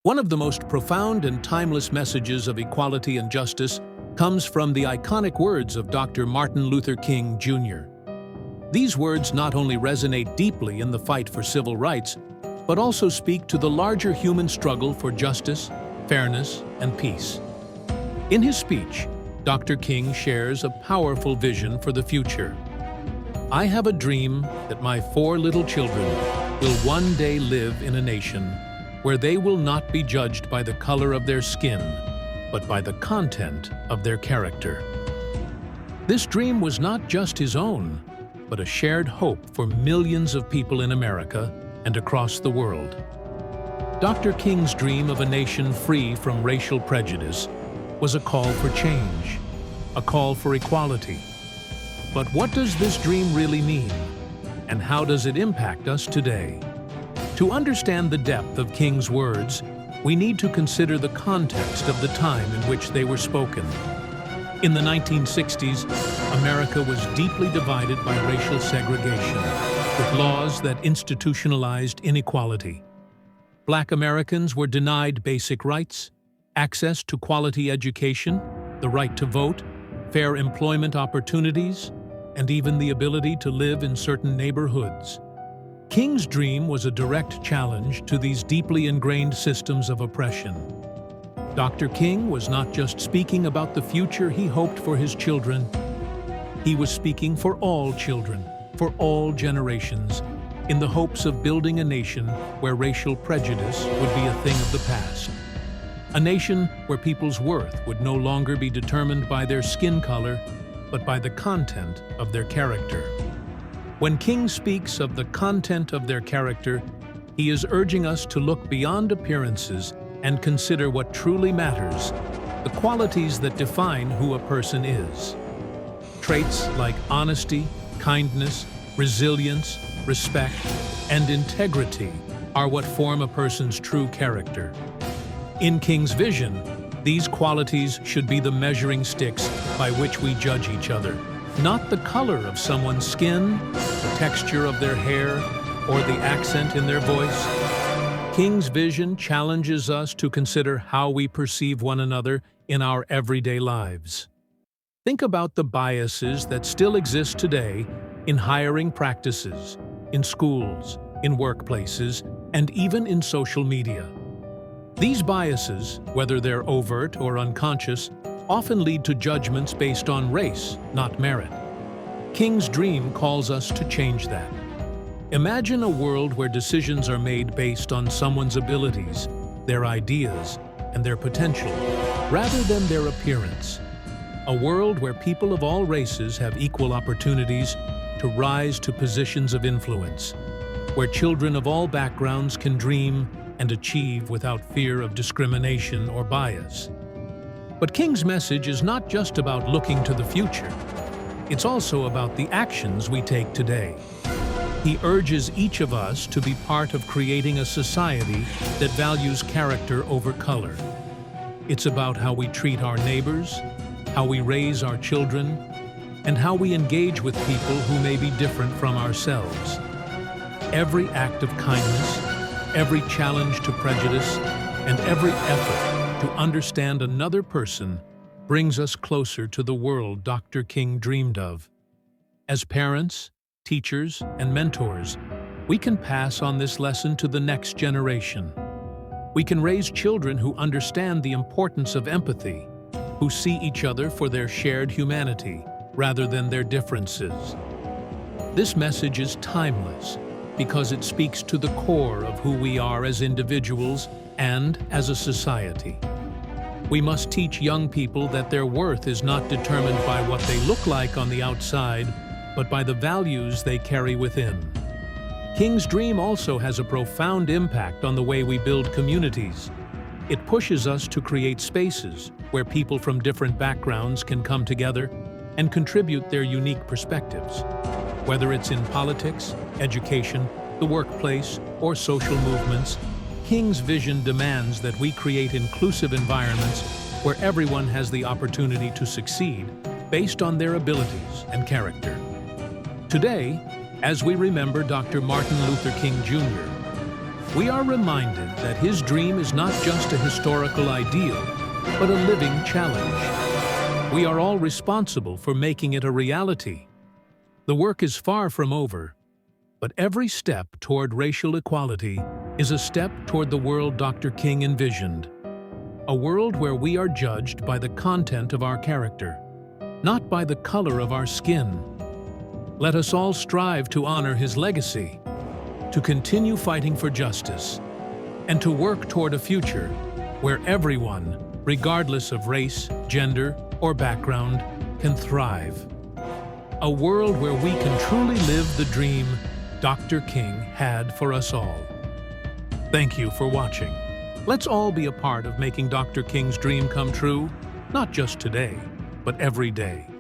One of the most profound and timeless messages of equality and justice comes from the iconic words of Dr. Martin Luther King, Jr. These words not only resonate deeply in the fight for civil rights, but also speak to the larger human struggle for justice, fairness, and peace. In his speech, Dr. King shares a powerful vision for the future. "I have a dream that my 4 little children will one day live in a nation where they will not be judged by the color of their skin, but by the content of their character." This dream was not just his own, but a shared hope for millions of people in America and across the world. Dr. King's dream of a nation free from racial prejudice was a call for change, a call for equality. But what does this dream really mean, and how does it impact us today? To understand the depth of King's words, we need to consider the context of the time in which they were spoken. In the 1960s, America was deeply divided by racial segregation, with laws that institutionalized inequality. Black Americans were denied basic rights, access to quality education, the right to vote, fair employment opportunities, and even the ability to live in certain neighborhoods. King's dream was a direct challenge to these deeply ingrained systems of oppression. Dr. King was not just speaking about the future he hoped for his children. He was speaking for all children, for all generations, in the hopes of building a nation where racial prejudice would be a thing of the past. A nation where people's worth would no longer be determined by their skin color, but by the content of their character. When King speaks of the content of their character, he is urging us to look beyond appearances and consider what truly matters, the qualities that define who a person is. Traits like honesty, kindness, resilience, respect, and integrity are what form a person's true character. In King's vision, these qualities should be the measuring sticks by which we judge each other, not the color of someone's skin, the texture of their hair, or the accent in their voice. King's vision challenges us to consider how we perceive one another in our everyday lives. Think about the biases that still exist today in hiring practices, in schools, in workplaces, and even in social media. These biases, whether they're overt or unconscious, often lead to judgments based on race, not merit. King's dream calls us to change that. Imagine a world where decisions are made based on someone's abilities, their ideas, and their potential, rather than their appearance. A world where people of all races have equal opportunities to rise to positions of influence, where children of all backgrounds can dream and achieve without fear of discrimination or bias. But King's message is not just about looking to the future. It's also about the actions we take today. He urges each of us to be part of creating a society that values character over color. It's about how we treat our neighbors, how we raise our children, and how we engage with people who may be different from ourselves. Every act of kindness, every challenge to prejudice, and every effort to understand another person brings us closer to the world Dr. King dreamed of. As parents, teachers, and mentors, we can pass on this lesson to the next generation. We can raise children who understand the importance of empathy, who see each other for their shared humanity rather than their differences. This message is timeless because it speaks to the core of who we are as individuals and as a society. We must teach young people that their worth is not determined by what they look like on the outside, but by the values they carry within. King's dream also has a profound impact on the way we build communities. It pushes us to create spaces where people from different backgrounds can come together and contribute their unique perspectives. Whether it's in politics, education, the workplace, or social movements, King's vision demands that we create inclusive environments where everyone has the opportunity to succeed based on their abilities and character. Today, as we remember Dr. Martin Luther King Jr., we are reminded that his dream is not just a historical ideal, but a living challenge. We are all responsible for making it a reality. The work is far from over, but every step toward racial equality is a step toward the world Dr. King envisioned. A world where we are judged by the content of our character, not by the color of our skin. Let us all strive to honor his legacy, to continue fighting for justice, and to work toward a future where everyone, regardless of race, gender, or background, can thrive. A world where we can truly live the dream Dr. King had for us all. Thank you for watching. Let's all be a part of making Dr. King's dream come true, not just today, but every day.